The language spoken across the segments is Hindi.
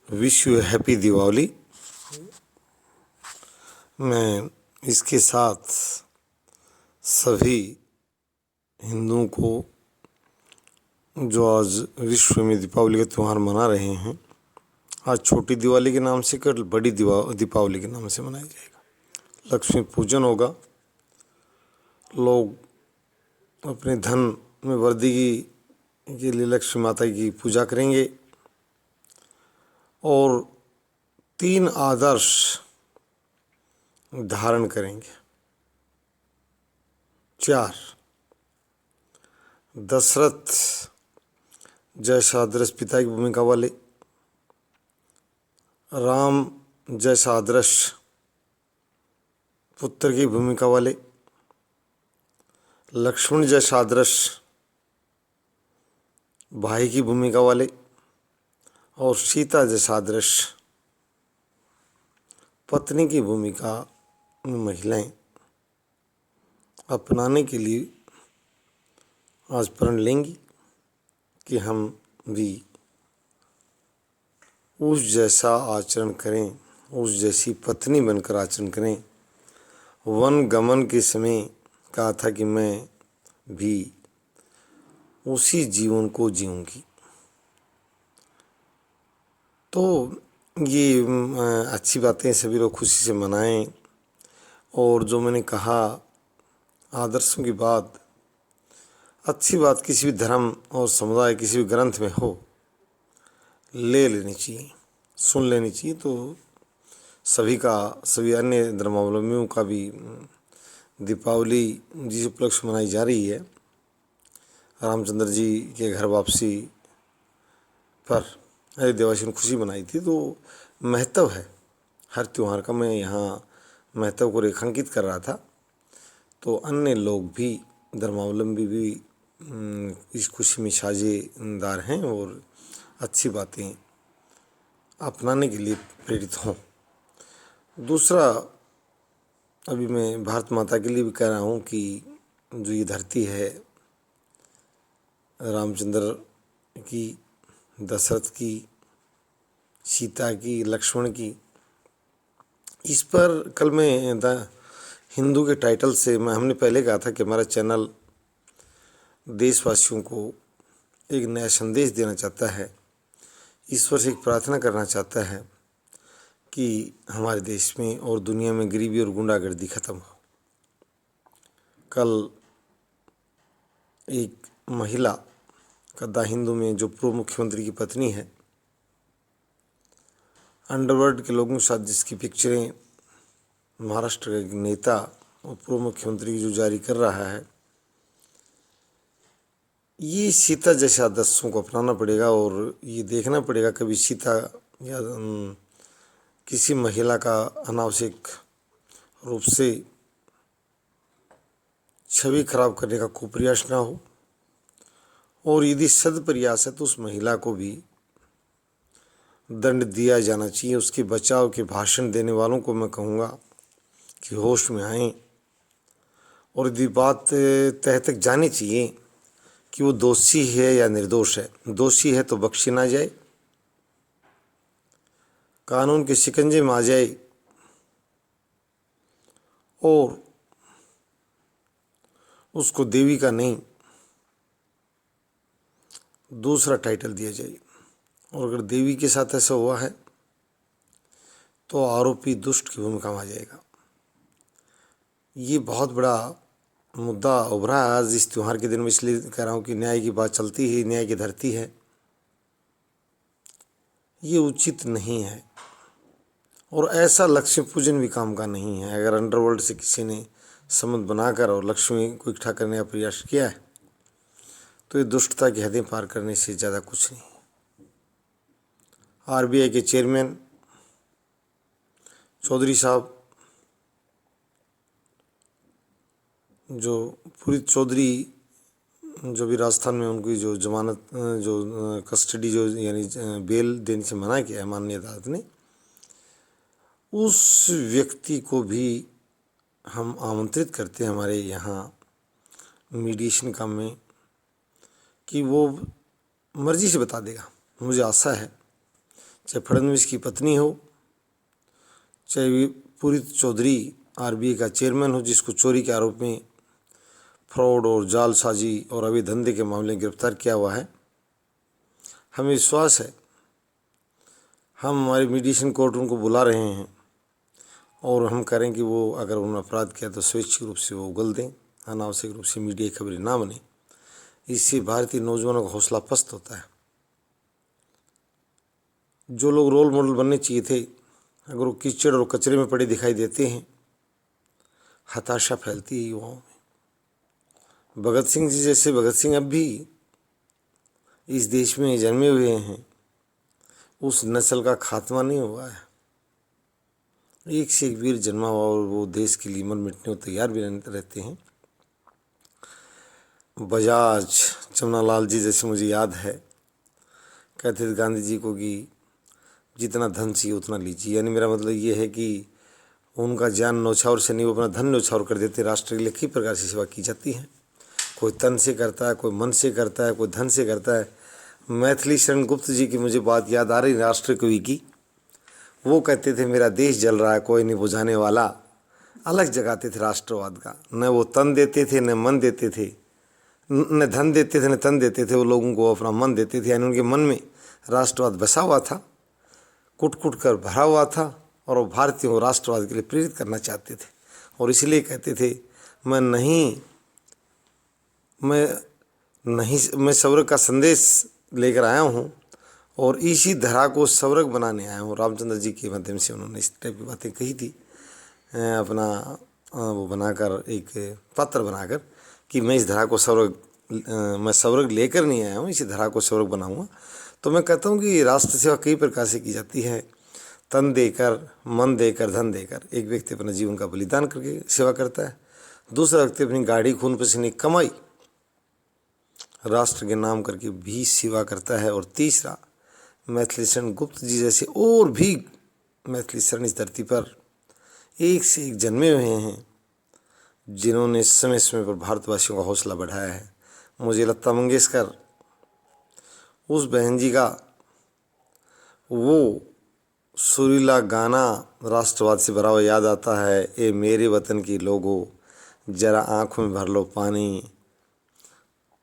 Wish you happy Diwali. मैं इसके साथ सभी हिंदुओं को जो आज विश्व में दीपावली का त्यौहार मना रहे हैं, आज छोटी दिवाली के नाम से कल बड़ी दीपावली के नाम से मनाया जाएगा। लक्ष्मी पूजन होगा, लोग अपने धन में वृद्धि के लिए लक्ष्मी माता की पूजा करेंगे और 3 आदर्श धारण करेंगे। 4 दशरथ जैसा आदर्श पिता की भूमिका वाले, राम जैसा आदर्श पुत्र की भूमिका वाले, लक्ष्मण जैसा आदर्श भाई की भूमिका वाले और सीता जैसा आदर्श पत्नी की भूमिका में महिलाएं अपनाने के लिए आज प्रण लेंगी कि हम भी उस जैसा आचरण करें, उस जैसी पत्नी बनकर आचरण करें। वन गमन के समय कहा था कि मैं भी उसी जीवन को जीऊंगी। तो ये अच्छी बातें सभी लोग खुशी से मनाएं। और जो मैंने कहा आदर्शों की बात, अच्छी बात किसी भी धर्म और समुदाय किसी भी ग्रंथ में हो ले लेनी चाहिए, सुन लेनी चाहिए। तो सभी अन्य धर्मावलंबियों का भी दीपावली जिस उपलक्ष्य मनाई जा रही है, रामचंद्र जी के घर वापसी पर अयोध्यावासियों ने खुशी मनाई थी, तो महत्व है हर त्यौहार का। मैं यहाँ महत्व को रेखांकित कर रहा था, तो अन्य लोग भी, धर्मावलंबी भी इस खुशी में साझेदार हैं और अच्छी बातें अपनाने के लिए प्रेरित हों। दूसरा, अभी मैं भारत माता के लिए भी कह रहा हूँ कि जो ये धरती है, रामचंद्र की, दशरथ की, सीता की, लक्ष्मण की, इस पर कल मैं हिंदू के टाइटल से हमने पहले कहा था कि हमारा चैनल देशवासियों को एक नया संदेश देना चाहता है, ईश्वर से एक प्रार्थना करना चाहता है कि हमारे देश में और दुनिया में गरीबी और गुंडागर्दी खत्म हो। कल एक महिला कद्दा हिंदू में जो पूर्व मुख्यमंत्री की पत्नी है, अंडरवर्ल्ड के लोगों के साथ जिसकी पिक्चरें महाराष्ट्र का एक नेता और पूर्व मुख्यमंत्री जो जारी कर रहा है, ये सीता जैसे आदर्शों को अपनाना पड़ेगा और ये देखना पड़ेगा कभी सीता या किसी महिला का अनावश्यक रूप से छवि खराब करने का कोई प्रयास ना हो। और यदि सदप्रयास है तो उस महिला को भी दंड दिया जाना चाहिए। उसके बचाव के भाषण देने वालों को मैं कहूँगा कि होश में आएं और यदि बात तह तक जानी चाहिए कि वो दोषी है या निर्दोष है। दोषी है तो बख्शी ना जाए, कानून के शिकंजे में आ जाए और उसको देवी का नहीं दूसरा टाइटल दिया जाए। और अगर देवी के साथ ऐसा हुआ है तो आरोपी दुष्ट की भूमिका में आ जाएगा। ये बहुत बड़ा मुद्दा उभरा है आज इस त्यौहार के दिन में, इसलिए कह रहा हूँ कि न्याय की बात चलती है, न्याय की धरती है, ये उचित नहीं है और ऐसा लक्ष्मी पूजन भी काम का नहीं है। अगर अंडरवर्ल्ड से किसी ने संबंध बनाकर और लक्ष्मी को इकट्ठा करने का प्रयास किया है तो ये दुष्टता की हदें पार करने से ज़्यादा कुछ नहीं। आरबीआई के चेयरमैन चौधरी साहब, जो पुनीत चौधरी, जो भी राजस्थान में उनकी जो जमानत जो कस्टडी जो यानी बेल देने से मना किया है माननीय अदालत ने, उस व्यक्ति को भी हम आमंत्रित करते हैं हमारे यहाँ मीडिएशन काम में कि वो मर्जी से बता देगा। मुझे आशा है चाहे फडणवीस की पत्नी हो, चाहे पूरी चौधरी आरबीआई का चेयरमैन हो जिसको चोरी के आरोप में फ्रॉड और जालसाजी और अवैध धंधे के मामले में गिरफ्तार किया हुआ है। हमें विश्वास है हम हमारे मीडिएशन कोर्ट उनको बुला रहे हैं और हम करें कि वो अगर उन्होंने अपराध किया तो स्वैच्छिक रूप से वो उगल दें, अनावश्यक रूप से मीडिया की खबरें ना बने। इससे भारतीय नौजवानों का हौसला पस्त होता है। जो लोग रोल मॉडल बनने चाहिए थे, अगर वो कीचड़ और कचरे में पड़े दिखाई देते हैं, हताशा फैलती है युवाओं में। भगत सिंह जी जैसे भगत सिंह अब भी इस देश में जन्मे हुए हैं, उस नस्ल का खात्मा नहीं हुआ है। एक से एक वीर जन्मा हुआ और वो देश के लिए मर मिटने को तैयार भी रहते हैं। बजाज जमनालाल जी जैसे मुझे याद है, कहते थे गांधी जी को कि जितना धन चाहिए उतना लीजिए। यानी मेरा मतलब ये है कि उनका जान न्यौछावर से नहीं, वो अपना धन न्यौछावर कर देते। राष्ट्र के लिए कई प्रकार से सेवा की जाती है, कोई तन से करता है, कोई मन से करता है, कोई धन से करता है। मैथिली शरण गुप्त जी की मुझे बात याद आ रही, राष्ट्र कवि की। वो कहते थे मेरा देश जल रहा है कोई नहीं बुझाने वाला। अलग जगाते थे राष्ट्रवाद का। न वो तन देते थे, न मन देते थे, न धन देते थे, न तन देते थे। वो लोगों को अपना मन देते थे। यानी उनके मन में राष्ट्रवाद बसा हुआ था, कुट कुट कर भरा हुआ था, और वो भारतीयों को राष्ट्रवाद के लिए प्रेरित करना चाहते थे। और इसलिए कहते थे मैं स्वर्ग का संदेश लेकर आया हूँ और इसी धरा को स्वर्ग बनाने आया हूँ। रामचंद्र जी के माध्यम से उन्होंने इस टाइप की बातें कही थी, अपना वो बनाकर एक पत्र बनाकर कि मैं इस धरा को मैं स्वर्ग लेकर नहीं आया हूँ, इसी धरा को स्वर्ग बनाऊँगा। तो मैं कहता हूँ कि राष्ट्र सेवा कई प्रकार से की जाती है, तन देकर, मन देकर, धन देकर। एक व्यक्ति अपना जीवन का बलिदान करके सेवा करता है, दूसरा व्यक्ति अपनी गाड़ी खून पसीने की कमाई राष्ट्र के नाम करके भी सेवा करता है, और तीसरा मैथिली शरण गुप्त जी जैसे और भी मैथिली शरण इस धरती पर एक से एक जन्मे हुए हैं, जिन्होंने समय समय पर भारतवासियों का हौसला बढ़ाया है। मुझे लता मंगेशकर, उस बहन जी का वो सुरीला गाना राष्ट्रवाद से भरा हुआ याद आता है, ए मेरे वतन की लोगों जरा आँखों में भर लो पानी,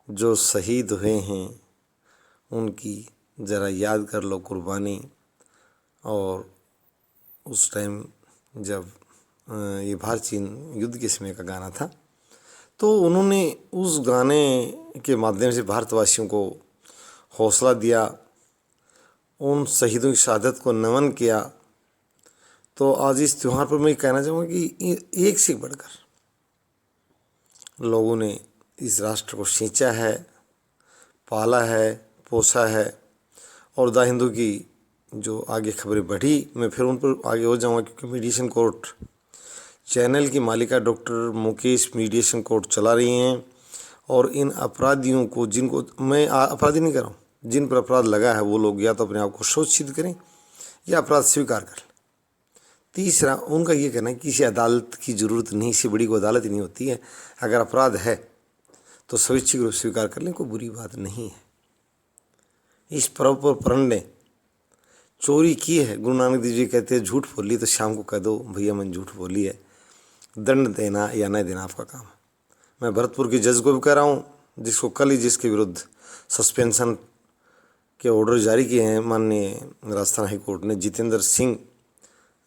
जो शहीद हुए हैं उनकी ज़रा याद कर लो कुर्बानी। और उस टाइम जब ये भारत चीन युद्ध के समय का गाना था, तो उन्होंने उस गाने के माध्यम से भारतवासियों को हौसला दिया, उन शहीदों की शहादत को नमन किया। तो आज इस त्यौहार पर मैं कहना चाहूँगा कि एक से बढ़कर लोगों ने इस राष्ट्र को सींचा है, पाला है, पोसा है। और द हिंदू की जो आगे खबरें बढ़ी, मैं फिर उन पर आगे हो जाऊँगा, क्योंकि मीडिएशन कोर्ट चैनल की मालिका डॉक्टर मुकेश मीडिएशन कोर्ट चला रही हैं। और इन अपराधियों को, जिनको मैं अपराधी नहीं कर रहा हूँ, जिन पर अपराध लगा है वो लोग या तो अपने आप को सोच सिद्ध करें या अपराध स्वीकार कर लें। तीसरा उनका ये कहना है कि किसी अदालत की ज़रूरत नहीं, इससे बड़ी कोई अदालत ही नहीं होती है। अगर अपराध है तो स्वैच्छिक रूप से स्वीकार कर लें, कोई बुरी बात नहीं है। इस पर्व पर प्रण ने चोरी की है। गुरु नानक देव जी कहते हैं झूठ बोली तो शाम को कह दो भैया मैंने झूठ बोली है, दंड देना या न देना आपका काम है। मैं भरतपुर के जज को भी कह रहा हूँ, जिसको कल ही जिसके विरुद्ध सस्पेंशन के ऑर्डर जारी किए हैं माननीय राजस्थान हाई कोर्ट ने, जितेंद्र सिंह,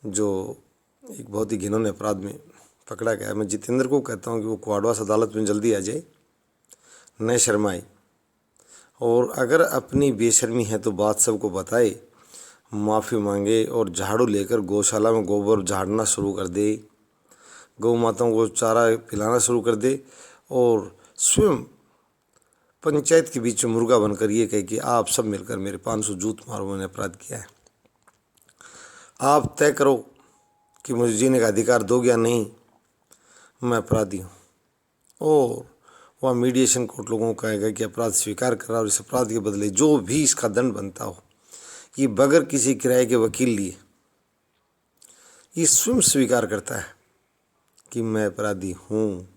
जो एक बहुत ही घिनौने अपराध में पकड़ा गया है। मैं जितेंद्र को कहता हूँ कि वो क्वाडवास अदालत में जल्दी आ जाए, न शर्माए, और अगर अपनी बेशर्मी है तो बात सबको बताए, माफ़ी मांगे और झाड़ू लेकर गौशाला में गोबर झाड़ना शुरू कर दे, गौ माताओं को चारा पिलाना शुरू कर दे, और स्वयं पंचायत के बीच में मुर्गा बनकर ये कहे कि आप सब मिलकर मेरे 500 जूत मारो, मैंने अपराध किया है, आप तय करो कि मुझे जीने का अधिकार दोगे या नहीं, मैं अपराधी हूँ। और वह मीडिएशन कोर्ट लोगों को कहेगा कि अपराध स्वीकार करा, और इस अपराध के बदले जो भी इसका दंड बनता हो, ये बगैर किसी किराए के वकील लिए ये स्वयं स्वीकार करता है कि मैं अपराधी हूँ।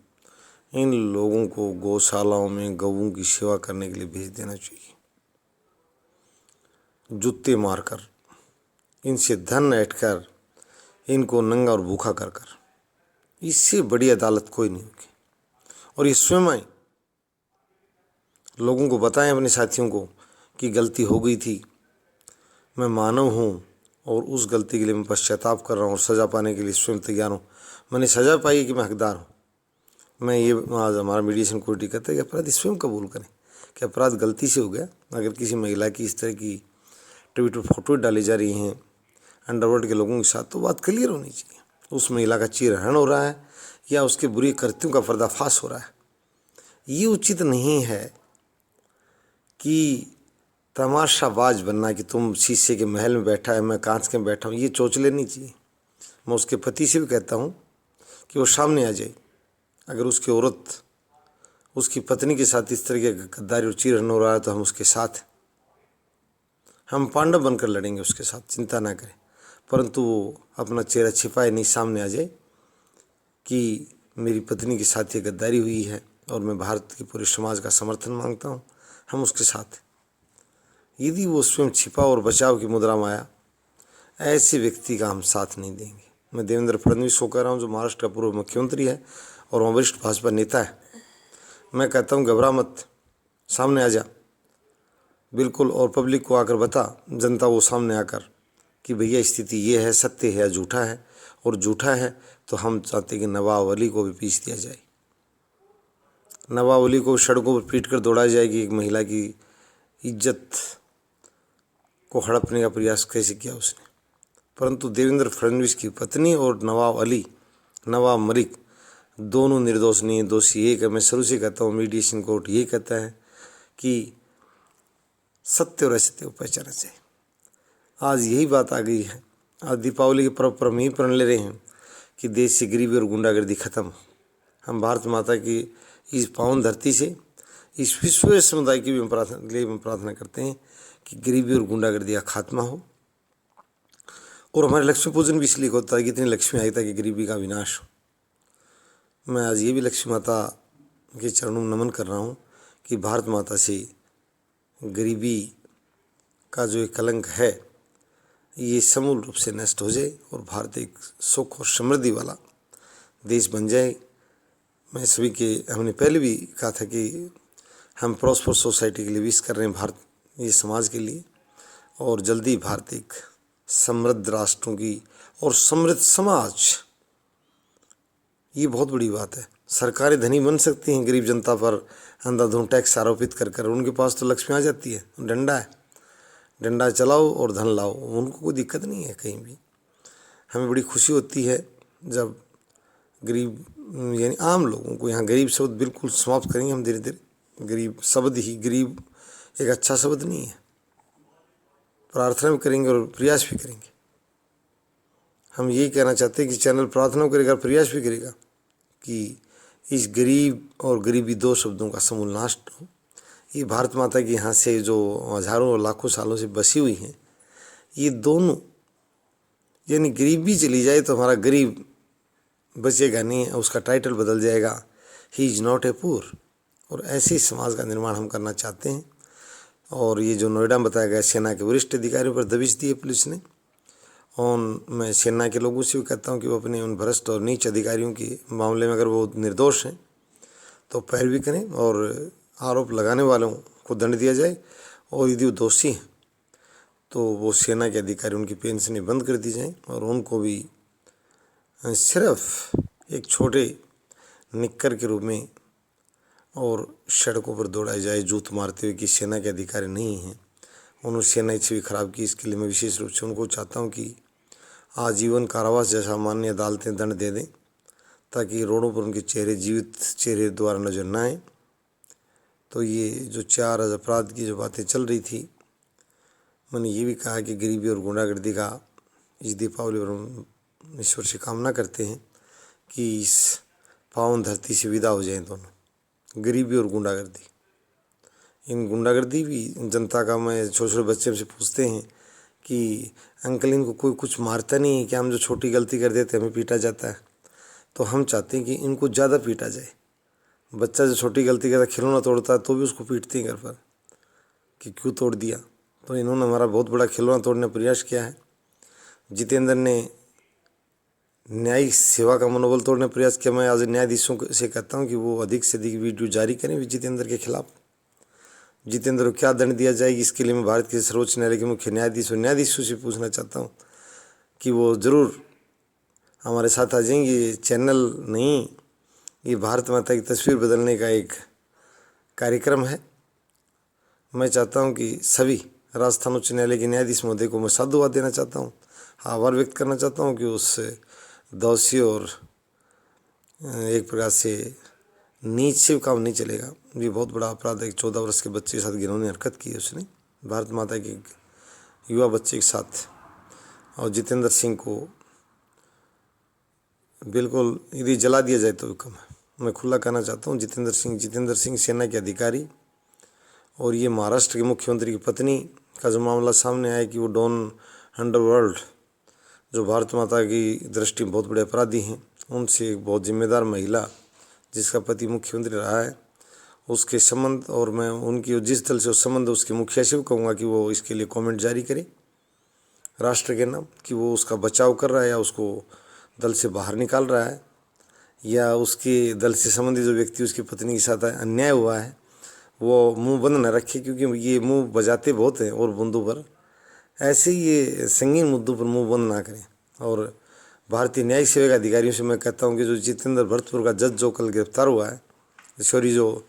इन लोगों को गौशालाओं में गऊओं की सेवा करने के लिए भेज देना चाहिए, जूते मारकर। इनसे धन ऐंठकर इनको नंगा और भूखा कर कर, इससे बड़ी अदालत कोई नहीं होगी। और ये स्वयं आए, लोगों को बताएं, अपने साथियों को, कि गलती हो गई थी, मैं मानव हूँ और उस गलती के लिए मैं पश्चाताप कर रहा हूँ और सज़ा पाने के लिए स्वयं तैयार हूँ। मैंने सज़ा पाई है कि मैं हकदार हूँ। मैं ये आज हमारा मीडिएशन कमेटी कहता है कि अपराधी स्वयं कबूल करें कि अपराध गलती से हो गया। अगर किसी महिला की इस तरह की ट्विटर फोटो डाली जा रही हैं अंडरवर्ल्ड के लोगों के साथ, तो बात क्लियर होनी चाहिए। उस महिला का चीरहरण हो रहा है या उसके बुरी कृत्यों का पर्दाफाश हो रहा है। ये उचित नहीं है कि तमाशाबाज बनना कि तुम शीशे के महल में बैठा है, मैं कांच के में बैठा हूँ, ये चोच लेनी चाहिए। मैं उसके पति से भी कहता हूँ कि वो सामने आ जाए। अगर उसकी औरत उसकी पत्नी के साथ इस तरह के गद्दारी और चीरहरण हो रहा है तो हम उसके साथ, हम पांडव बनकर लड़ेंगे उसके साथ, चिंता ना करें। परंतु वो अपना चेहरा छिपाए नहीं, सामने आ जाए कि मेरी पत्नी के साथ ये गद्दारी हुई है और मैं भारत के पूरे समाज का समर्थन मांगता हूँ, हम उसके साथ। यदि वो स्वयं छिपा और बचाव की मुद्रा में आया, ऐसे व्यक्ति का हम साथ नहीं देंगे। मैं देवेंद्र फडणवीस को कह रहा हूँ, जो महाराष्ट्र का पूर्व मुख्यमंत्री है और वरिष्ठ भाजपा नेता है। मैं कहता हूँ घबरा मत, सामने आ जा बिल्कुल, और पब्लिक को आकर बता, जनता वो सामने आकर कि भैया स्थिति ये है, सत्य है या झूठा है, और झूठा है तो हम चाहते कि नवाब अली को भी पीस दिया जाए। नवाब अली को सड़कों पर पीट कर दौड़ाया जाएगी। एक महिला की इज्जत को हड़पने का प्रयास कैसे किया उसने। परंतु देवेंद्र फडणवीस की पत्नी और नवाब अली, नवाब मलिक दोनों निर्दोष नहीं, दोषी एक है। मैं शुरू से कहता हूँ, मीडिएशन कोर्ट ये कहता है कि सत्य और असत्य को पहचाना चाहिए। आज यही बात आ गई है। आज दीपावली के पर्व पर हम यही प्रण ले रहे हैं कि देश से गरीबी और गुंडागर्दी खत्म हो। हम भारत माता की इस पावन धरती से, इस विश्व समुदाय की भी हम प्रार्थना करते हैं कि गरीबी और गुंडागर्दी का खात्मा हो। और हमारे लक्ष्मी पूजन भी इसलिए होता है कि इतनी लक्ष्मी आई ताकि गरीबी का विनाश हो। मैं आज ये भी लक्ष्मी माता के चरणों में नमन कर रहा हूँ कि भारत माता से गरीबी का जो एक कलंक है ये समूल रूप से नष्ट हो जाए और भारत एक सुख और समृद्धि वाला देश बन जाए। मैं सभी के, हमने पहले भी कहा था कि हम प्रॉस्पर सोसाइटी के लिए विश कर रहे हैं, भारत ये समाज के लिए, और जल्दी भारत एक समृद्ध राष्ट्रों की और समृद्ध समाज, ये बहुत बड़ी बात है। सरकारें धनी बन सकती हैं गरीब जनता पर अंधाधुंध टैक्स आरोपित कर कर, उनके पास तो लक्ष्मी आ जाती है, डंडा है, डंडा चलाओ और धन लाओ, उनको कोई दिक्कत नहीं है कहीं भी। हमें बड़ी खुशी होती है जब गरीब यानी आम लोगों को, यहाँ गरीब शब्द बिल्कुल समाप्त करेंगे हम धीरे धीरे। गरीब शब्द ही, गरीब एक अच्छा शब्द नहीं है। प्रार्थना भी करेंगे और प्रयास भी करेंगे। हम यही कहना चाहते हैं कि चैनल प्रार्थना करेगा, प्रयास भी करेगा कि इस गरीब और गरीबी दो शब्दों का समूल नाश हो। ये भारत माता के यहाँ से जो हजारों और लाखों सालों से बसी हुई हैं, ये दोनों, यानी गरीबी चली जाए तो हमारा गरीब बचेगा नहीं, उसका टाइटल बदल जाएगा, he is not a poor. और ऐसे ही समाज का निर्माण हम करना चाहते हैं। और ये जो नोएडा में बताया गया, सेना के वरिष्ठ अधिकारियों पर दबिश दी है पुलिस ने, और मैं सेना के लोगों से भी कहता हूँ कि वो अपने उन भ्रष्ट और नीच अधिकारियों के मामले में अगर वो निर्दोष हैं तो पैरवी करें और आरोप लगाने वालों को दंड दिया जाए, और यदि वो दोषी हैं तो वो सेना के अधिकारी, उनकी पेंशनें बंद कर दी जाएं और उनको भी सिर्फ एक छोटे निक्कर के रूप में और सड़कों पर दौड़ाया जाए जूत मारते हुए कि सेना के अधिकारी नहीं हैं। उन्होंने सेना छवि खराब की, इसके लिए मैं विशेष रूप से उनको चाहता हूँ कि आजीवन कारावास जैसा माननीय अदालतें दंड दे दें, ताकि रोडों पर उनके चेहरे, जीवित चेहरे द्वारा नजर न आए। तो ये जो 4 अपराध की जो बातें चल रही थी, मैंने ये भी कहा कि गरीबी और गुंडागर्दी का इस दीपावली पर हम ईश्वर से कामना करते हैं कि इस पावन धरती से विदा हो जाएं दोनों, गरीबी और गुंडागर्दी। इन गुंडागर्दी भी जनता का, मैं छोटे छोटे बच्चे से पूछते हैं कि अंकल इनको कोई कुछ मारता नहीं है कि हम जो छोटी गलती कर देते हमें पीटा जाता है। तो हम चाहते हैं कि इनको ज़्यादा पीटा जाए। बच्चा जो छोटी गलती करता, खिलौना तोड़ता है तो भी उसको पीटते हैं घर पर कि क्यों तोड़ दिया। तो इन्होंने हमारा बहुत बड़ा खिलौना तोड़ने का प्रयास किया है। जितेंद्र ने न्यायिक सेवा का मनोबल तोड़ने का प्रयास किया। मैं आज न्यायाधीशों से कहता हूं कि वो अधिक से अधिक वीडियो जारी करें जितेंद्र के खिलाफ। जितेंद्र को क्या दंड दिया जाएगी, इसके लिए मैं भारत के सर्वोच्च न्यायालय के मुख्य न्यायाधीशों से पूछना चाहता हूं कि वो ज़रूर हमारे साथ आ जाएंगे। ये चैनल नहीं, ये भारत माता की तस्वीर बदलने का एक कार्यक्रम है। मैं चाहता हूं कि सभी राजस्थान उच्च न्यायालय के न्यायाधीश महोदय को मैं साधुवाद देना चाहता हूं, आभार व्यक्त करना चाहता हूं कि उस दोषी और एक प्रकार से नीच से काम नहीं चलेगा। ये बहुत बड़ा अपराध है। 14 वर्ष के बच्चे के साथ घिनौनी हरकत की है उसने, भारत माता के युवा बच्चे के साथ। और जितेंद्र सिंह को बिल्कुल यदि जला दिया जाए तो कम है। मैं खुला कहना चाहता हूँ, जितेंद्र सिंह सेना के अधिकारी और ये महाराष्ट्र के मुख्यमंत्री की पत्नी का जो मामला सामने आया कि वो डॉन अंडरवर्ल्ड, जो भारत माता की दृष्टि में बहुत बड़े अपराधी हैं, उनसे एक बहुत जिम्मेदार महिला जिसका पति मुख्यमंत्री रहा है, उसके संबंध, और मैं उनकी जिस दल से उस संबंध उसके मुखिया से कहूँगा कि वो इसके लिए कमेंट जारी करे राष्ट्र के नाम, कि वो उसका बचाव कर रहा है या उसको दल से बाहर निकाल रहा है, या उसके दल से संबंधित जो व्यक्ति उसकी पत्नी के साथ अन्याय हुआ है वो मुंह बंद न रखे, क्योंकि ये मुंह बजाते बहुत हैं और मुद्दों पर, ऐसे ही ये संगीन मुद्दों पर मुंह बंद ना करें। और भारतीय न्यायिक सेवा के अधिकारियों से मैं कहता हूं कि जो जितेंद्र भरतपुर का जज जो कल गिरफ्तार हुआ है, सॉरी जो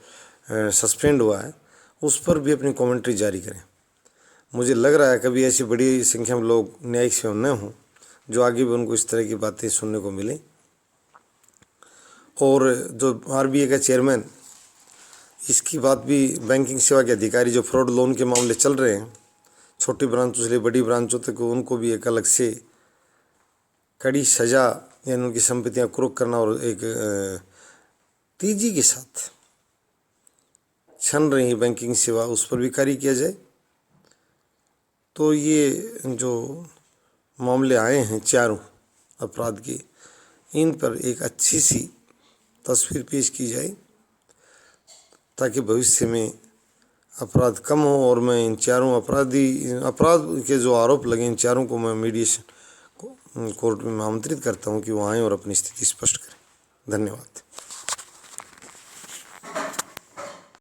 सस्पेंड हुआ है, उस पर भी अपनी कमेंट्री जारी करें। मुझे लग रहा है कभी ऐसी बड़ी संख्या में लोग न्यायिक सेवा न हों जो आगे भी उनको इस तरह की बातें सुनने को मिलें। और जो RBI का चेयरमैन, इसकी बात भी बैंकिंग सेवा के अधिकारी जो फ्रॉड लोन के मामले चल रहे हैं, छोटी ब्रांचों से बड़ी ब्रांचों तक, उनको भी एक अलग से कड़ी सज़ा यानी उनकी संपत्तियां कुर्क करना और एक तेजी के साथ छन रही बैंकिंग सेवा, उस पर भी कार्य किया जाए। तो ये जो मामले आए हैं चारों अपराध के, इन पर एक अच्छी सी तस्वीर पेश की जाए ताकि भविष्य में अपराध कम हो। और मैं इन चारों अपराध के जो आरोप लगे, इन चारों को मैं मीडिएशन कोर्ट में आमंत्रित करता हूं कि वो आएँ और अपनी स्थिति स्पष्ट करें। धन्यवाद।